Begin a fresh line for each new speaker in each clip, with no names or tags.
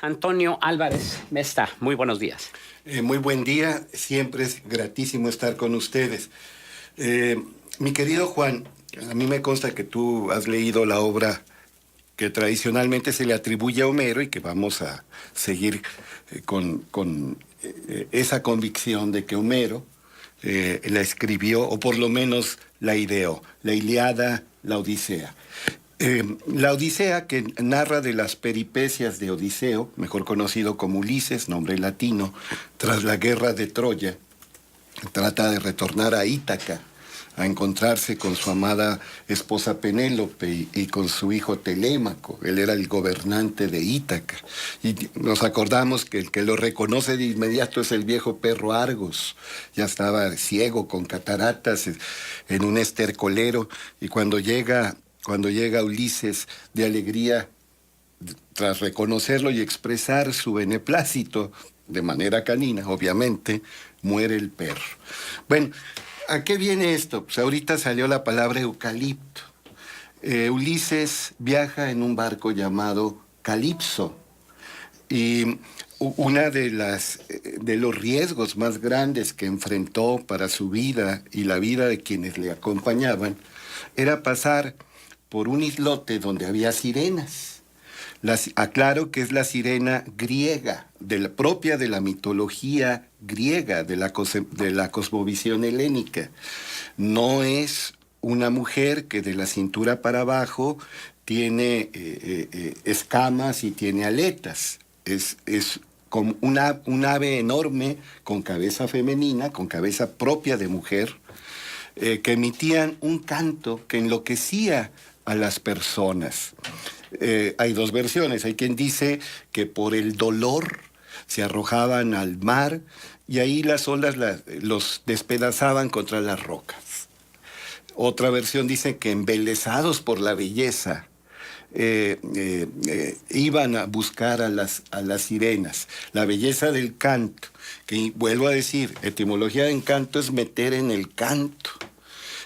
Antonio Álvarez Mesta. Muy buenos días.
Muy buen día, siempre es gratísimo estar con ustedes. Mi querido Juan, a mí me consta que tú has leído la obra que tradicionalmente se le atribuye a Homero y que vamos a seguir con esa convicción de que Homero la escribió, o por lo menos la ideó, la Ilíada, la Odisea. La Odisea, que narra de las peripecias de Odiseo, mejor conocido como Ulises, nombre latino, tras la guerra de Troya, trata de retornar a Ítaca, a encontrarse con su amada esposa Penélope y con su hijo Telémaco. Él era el gobernante de Ítaca. Y nos acordamos que el que lo reconoce de inmediato es el viejo perro Argos. Ya estaba ciego, con cataratas, en un estercolero, y cuando llega Ulises de alegría, tras reconocerlo y expresar su beneplácito de manera canina, obviamente, muere el perro. Bueno, ¿a qué viene esto? Pues ahorita salió la palabra eucalipto. Ulises viaja en un barco llamado Calipso, y una de los riesgos más grandes que enfrentó para su vida y la vida de quienes le acompañaban era pasar por un islote donde había sirenas. Aclaro que es la sirena griega, propia de la mitología griega, de la cosmovisión helénica. No es una mujer que de la cintura para abajo tiene escamas y tiene aletas. Es como un ave enorme con cabeza femenina, con cabeza propia de mujer, que emitían un canto que enloquecía a las personas. Hay dos versiones. Hay quien dice que por el dolor se arrojaban al mar y ahí las olas los despedazaban contra las rocas. Otra versión dice que embelesados por la belleza iban a buscar a las sirenas. La belleza del canto, que vuelvo a decir, etimología de encanto es meter en el canto.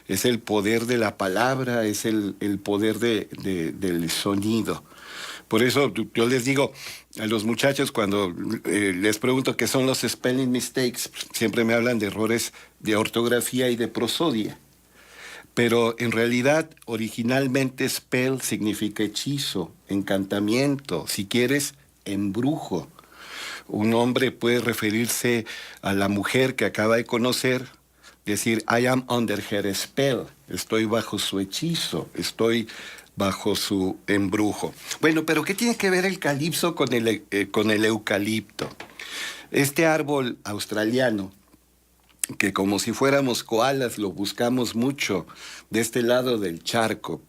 Es el poder de la palabra, es el poder del sonido. Por eso yo les digo a los muchachos cuando les pregunto qué son los spelling mistakes, siempre me hablan de errores de ortografía y de prosodia. Pero en realidad, originalmente spell significa hechizo, encantamiento, si quieres, embrujo. Un hombre puede referirse a la mujer que acaba de conocer, decir, I am under her spell, estoy bajo su hechizo, estoy bajo su embrujo. Bueno, pero ¿qué tiene que ver el calipso con el eucalipto? Este árbol australiano, que como si fuéramos koalas lo buscamos mucho de este lado del charco,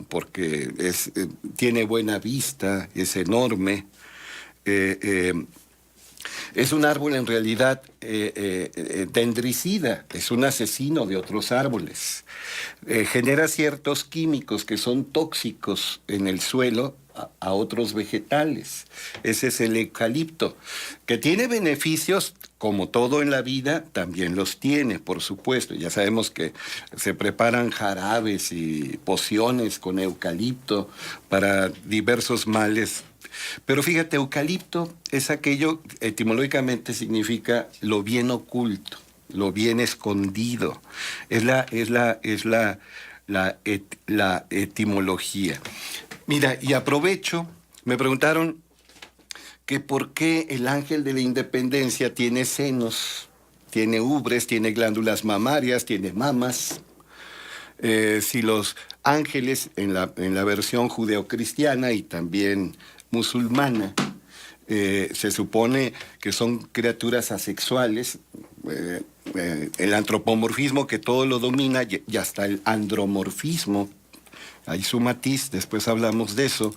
porque tiene buena vista, es enorme, es un árbol en realidad dendricida, es un asesino de otros árboles. Genera ciertos químicos que son tóxicos en el suelo a otros vegetales. Ese es el eucalipto, que tiene beneficios, como todo en la vida, también los tiene, por supuesto. Ya sabemos que se preparan jarabes y pociones con eucalipto para diversos males. Pero fíjate, eucalipto es aquello, etimológicamente significa lo bien oculto, lo bien escondido. Es la etimología. Mira, y aprovecho, me preguntaron que por qué el ángel de la independencia tiene senos, tiene ubres, tiene glándulas mamarias, tiene mamas. Si los ángeles en la versión judeocristiana y también musulmana, se supone que son criaturas asexuales, el antropomorfismo que todo lo domina y hasta el andromorfismo, hay su matiz, después hablamos de eso,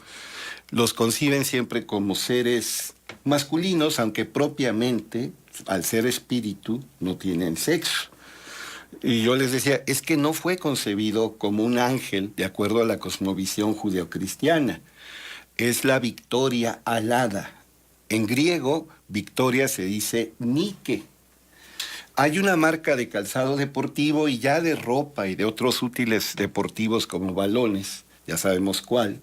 los conciben siempre como seres masculinos, aunque propiamente, al ser espíritu, no tienen sexo. Y yo les decía, es que no fue concebido como un ángel, de acuerdo a la cosmovisión judeocristiana. Es la victoria alada. En griego, victoria se dice Nike. Hay una marca de calzado deportivo y ya de ropa y de otros útiles deportivos como balones, ya sabemos cuál,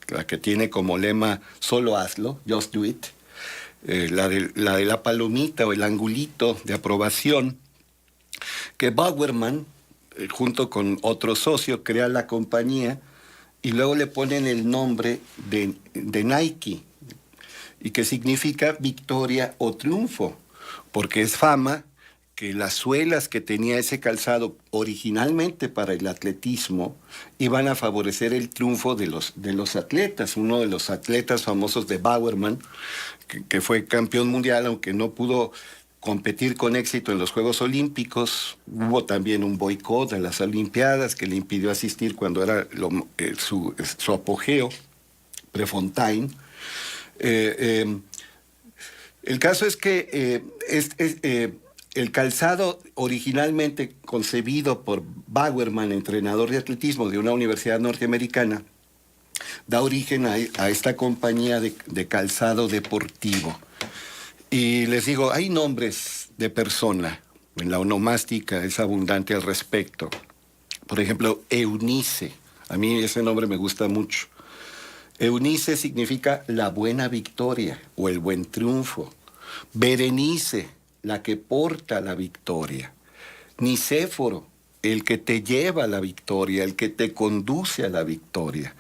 la que tiene como lema, solo hazlo, just do it. la de la palomita o el angulito de aprobación, que Bauerman, junto con otro socio, crea la compañía y luego le ponen el nombre de Nike, y que significa victoria o triunfo, porque es fama que las suelas que tenía ese calzado originalmente para el atletismo iban a favorecer el triunfo de los atletas. Uno de los atletas famosos de Bauerman, que fue campeón mundial, aunque no pudo competir con éxito en los Juegos Olímpicos, hubo también un boicot a las Olimpiadas que le impidió asistir cuando era su apogeo, Prefontaine. El caso es que el calzado originalmente concebido por Bauerman, entrenador de atletismo de una universidad norteamericana, da origen a esta compañía de calzado deportivo. Y les digo, hay nombres de persona, en la onomástica es abundante al respecto. Por ejemplo, Eunice, a mí ese nombre me gusta mucho. Eunice significa la buena victoria o el buen triunfo. Berenice, la que porta la victoria. Nicéforo, el que te lleva a la victoria, el que te conduce a la victoria.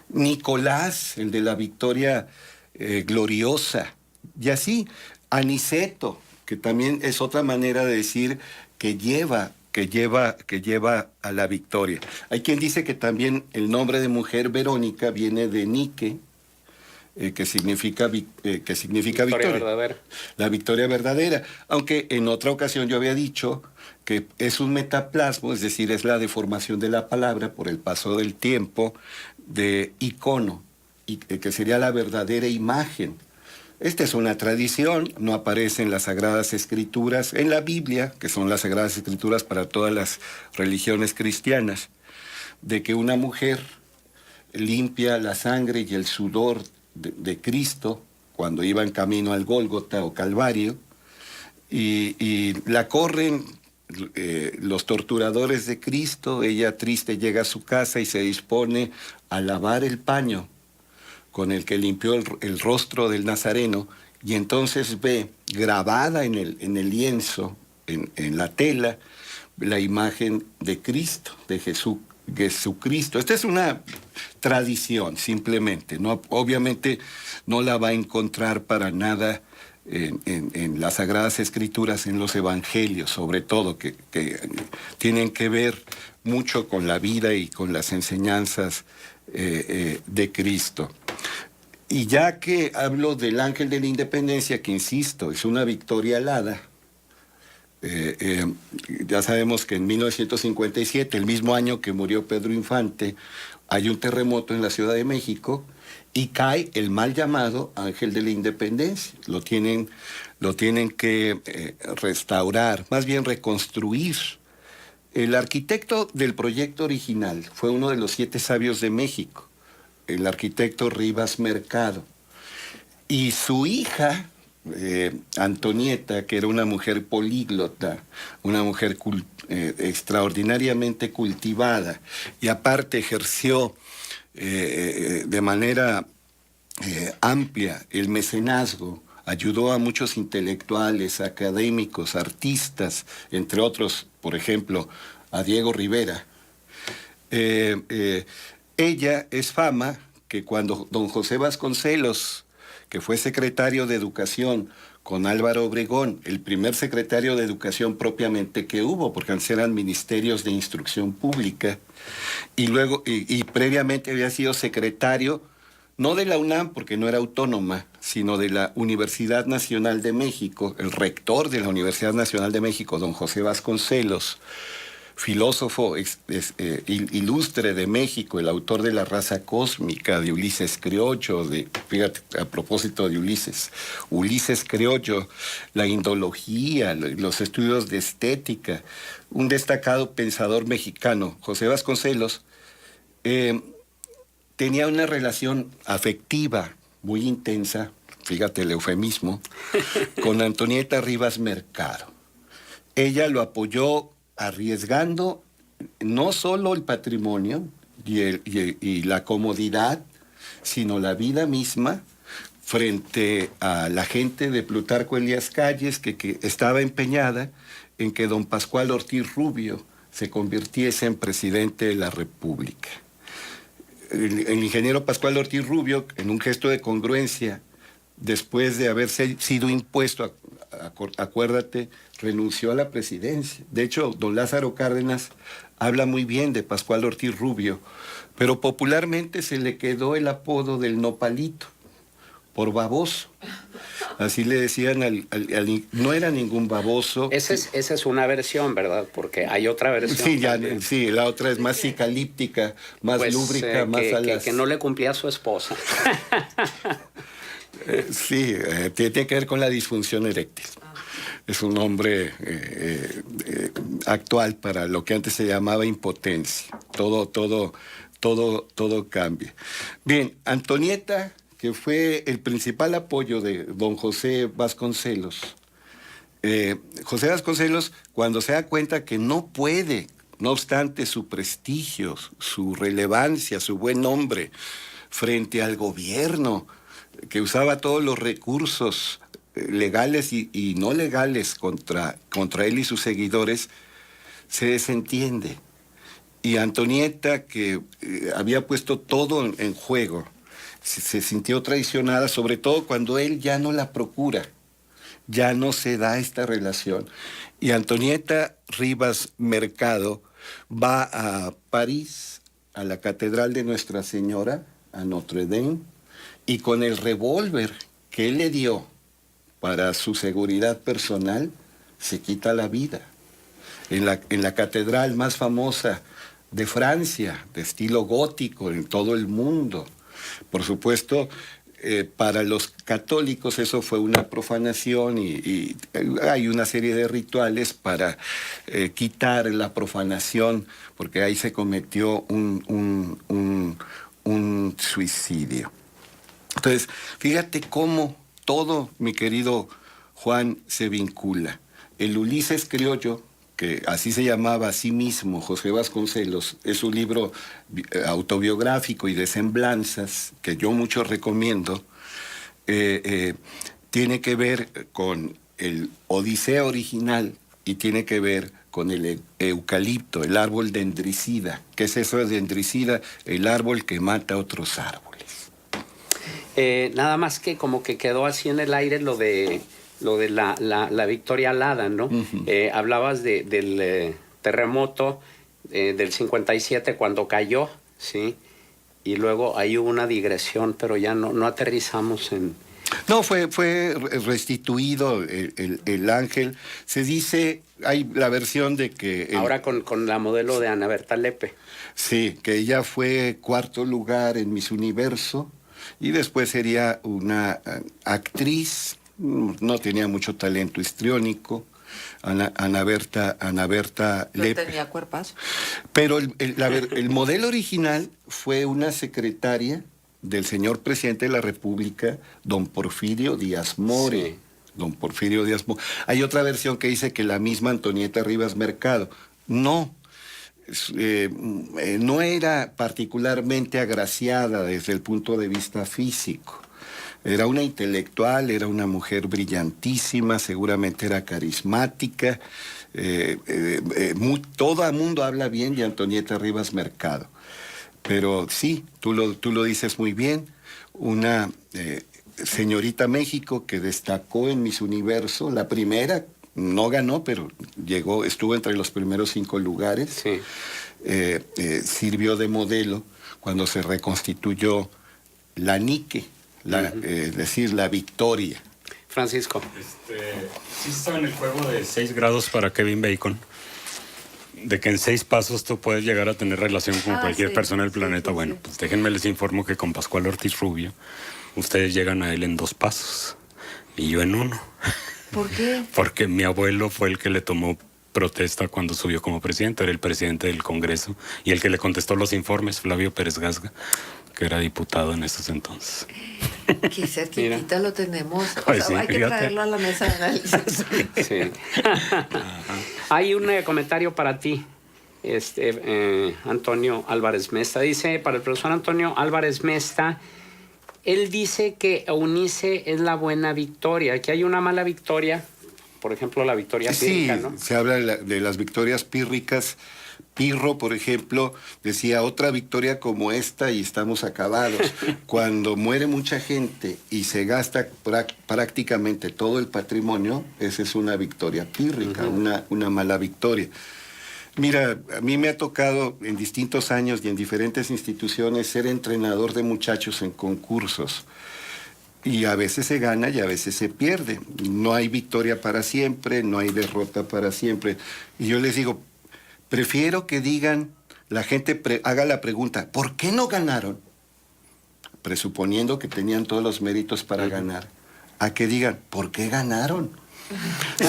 Nicolás, el de la victoria gloriosa. Y así, Aniceto, que también es otra manera de decir que lleva a la victoria. Hay quien dice que también el nombre de mujer Verónica viene de Nike, que significa victoria.
Verdadera.
La victoria verdadera. Aunque en otra ocasión yo había dicho que es un metaplasmo, es decir, es la deformación de la palabra por el paso del tiempo de icono, que sería la verdadera imagen. Esta es una tradición, no aparece en las Sagradas Escrituras, en la Biblia, que son las Sagradas Escrituras para todas las religiones cristianas, de que una mujer limpia la sangre y el sudor de Cristo cuando iba en camino al Gólgota o Calvario, y la corren los torturadores de Cristo. Ella triste llega a su casa y se dispone a lavar el paño con el que limpió el rostro del Nazareno, y entonces ve grabada en el lienzo, en la tela, la imagen de Cristo, de Jesucristo. Esta es una tradición, simplemente, ¿no? Obviamente no la va a encontrar para nada en las Sagradas Escrituras, en los Evangelios, sobre todo, que tienen que ver mucho con la vida y con las enseñanzas de Cristo. Y ya que hablo del ángel de la independencia, que insisto, es una victoria alada, ya sabemos que en 1957, el mismo año que murió Pedro Infante, hay un terremoto en la Ciudad de México y cae el mal llamado ángel de la independencia. Lo tienen que restaurar, más bien reconstruir. El arquitecto del proyecto original fue uno de los 7 sabios de México, el arquitecto Rivas Mercado. Y su hija, Antonieta, que era una mujer políglota, una mujer extraordinariamente cultivada, y aparte ejerció de manera amplia el mecenazgo, ayudó a muchos intelectuales, académicos, artistas, entre otros, por ejemplo, a Diego Rivera. Ella es fama que cuando don José Vasconcelos, que fue secretario de Educación con Álvaro Obregón, el primer secretario de Educación propiamente que hubo, porque antes eran ministerios de instrucción pública, y luego, y previamente había sido secretario, no de la UNAM, porque no era autónoma, sino de la Universidad Nacional de México, el rector de la Universidad Nacional de México, don José Vasconcelos, filósofo ilustre de México, el autor de La raza cósmica, de Ulises Criollo, fíjate, a propósito de Ulises Criollo, la indología, los estudios de estética, un destacado pensador mexicano, José Vasconcelos, tenía una relación afectiva muy intensa, fíjate el eufemismo, con Antonieta Rivas Mercado. Ella lo apoyó arriesgando no solo el patrimonio y la comodidad, sino la vida misma, frente a la gente de Plutarco Elías Calles, que estaba empeñada en que don Pascual Ortiz Rubio se convirtiese en presidente de la República. El ingeniero Pascual Ortiz Rubio, en un gesto de congruencia, después de haber sido impuesto, acuérdate, renunció a la presidencia. De hecho, don Lázaro Cárdenas habla muy bien de Pascual Ortiz Rubio, pero popularmente se le quedó el apodo del nopalito, por baboso. Así le decían no era ningún baboso.
Esa es una versión, ¿verdad? Porque hay otra versión.
Sí, la otra es más cicalíptica, más
pues,
lúbrica, más a las...
que no le cumplía a su esposa.
Sí, tiene que ver con la disfunción eréctil. Es un nombre actual para lo que antes se llamaba impotencia. Todo cambia. Bien, Antonieta, que fue el principal apoyo de don José Vasconcelos. José Vasconcelos, cuando se da cuenta que no puede, no obstante su prestigio, su relevancia, su buen nombre, frente al gobierno, que usaba todos los recursos legales y no legales contra él y sus seguidores, se desentiende. Y Antonieta, que había puesto todo en juego, se sintió traicionada, sobre todo cuando él ya no la procura, ya no se da esta relación. Y Antonieta Rivas Mercado va a París, a la Catedral de Nuestra Señora, a Notre Dame, y con el revólver que él le dio para su seguridad personal, se quita la vida. En la catedral más famosa de Francia, de estilo gótico en todo el mundo. Por supuesto, para los católicos eso fue una profanación y hay una serie de rituales para quitar la profanación, porque ahí se cometió un suicidio. Entonces, fíjate cómo todo, mi querido Juan, se vincula. El Ulises criollo, que así se llamaba a sí mismo José Vasconcelos, es un libro autobiográfico y de semblanzas que yo mucho recomiendo, tiene que ver con el Odisea original y tiene que ver con el eucalipto, el árbol dendricida. ¿Qué es eso de dendricida? El árbol que mata otros árboles.
Nada más que como que quedó así en el aire lo de la Victoria Alada, ¿no?
Uh-huh.
Hablabas del terremoto del 57 cuando cayó, ¿sí? Y luego ahí hubo una digresión, pero ya no aterrizamos en...
No, fue restituido el ángel. Se dice, hay la versión de que...
Ahora con la modelo de Ana Berta Lepe.
Sí, que ella fue cuarto lugar en Miss Universo y después sería una actriz, no tenía mucho talento histriónico, Ana Berta Lepe.
No tenía cuerpazo.
Pero el modelo original fue una secretaria del señor presidente de la República, don Porfirio Díaz More.
Sí.
Don Porfirio Díaz More. Hay otra versión que dice que la misma Antonieta Rivas Mercado. No. No era particularmente agraciada desde el punto de vista físico. Era una intelectual, era una mujer brillantísima, seguramente era carismática. Todo el mundo habla bien de Antonieta Rivas Mercado. Pero sí, tú lo dices muy bien, una señorita México que destacó en Miss Universo, la primera, no ganó, pero estuvo entre los primeros 5 lugares.
Sí.
Sirvió de modelo cuando se reconstituyó la Nike, es decir, la Victoria.
Francisco.
Sí estaba en el juego de 6 grados para Kevin Bacon, de que en 6 pasos tú puedes llegar a tener relación con cualquier persona del planeta. Bueno, pues déjenme les informo que con Pascual Ortiz Rubio ustedes llegan a él en 2 pasos y yo en 1.
¿Por qué?
Porque mi abuelo fue el que le tomó protesta cuando subió como presidente, era el presidente del Congreso y el que le contestó los informes, Flavio Pérez Gasga, que era diputado en esos entonces.
Qué cerquitita lo tenemos.
Ay, sí,
hay que
fíjate.
traerlo a la mesa de análisis.
Sí. Hay un comentario para ti, Antonio Álvarez Mesta. Dice, para el profesor Antonio Álvarez Mesta, él dice que Eunice es la buena victoria, que hay una mala victoria, por ejemplo, la victoria pírrica,
Sí,
¿no?
se habla de las victorias pírricas. Pirro, por ejemplo, decía otra victoria como esta y estamos acabados. Cuando muere mucha gente y se gasta prácticamente todo el patrimonio, esa es una victoria pírrica, una mala victoria. Mira, a mí me ha tocado en distintos años y en diferentes instituciones ser entrenador de muchachos en concursos. Y a veces se gana y a veces se pierde. No hay victoria para siempre, no hay derrota para siempre. Y yo les digo, prefiero que digan, la gente haga la pregunta, ¿por qué no ganaron? Presuponiendo que tenían todos los méritos para ganar. A que digan, ¿por qué ganaron?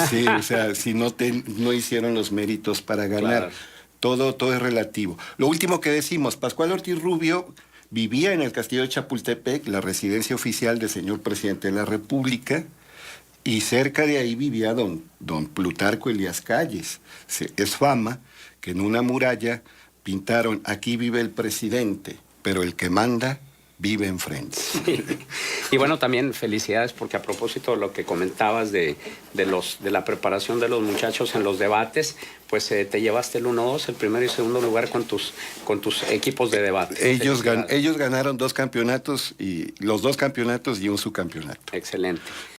Sí, o sea, si no hicieron los méritos para ganar.
Claro.
Todo es relativo. Lo último que decimos, Pascual Ortiz Rubio vivía en el Castillo de Chapultepec, la residencia oficial del señor presidente de la República, y cerca de ahí vivía don Plutarco Elías Calles. Es fama que en una muralla pintaron, aquí vive el presidente, pero el que manda vive enfrente.
Sí. Y bueno, también felicidades porque a propósito de lo que comentabas de la preparación de los muchachos en los debates, pues te llevaste el 1-2, el primero y segundo lugar con tus equipos de debate.
Ellos ganaron 2 campeonatos, y los 2 campeonatos y un subcampeonato.
Excelente.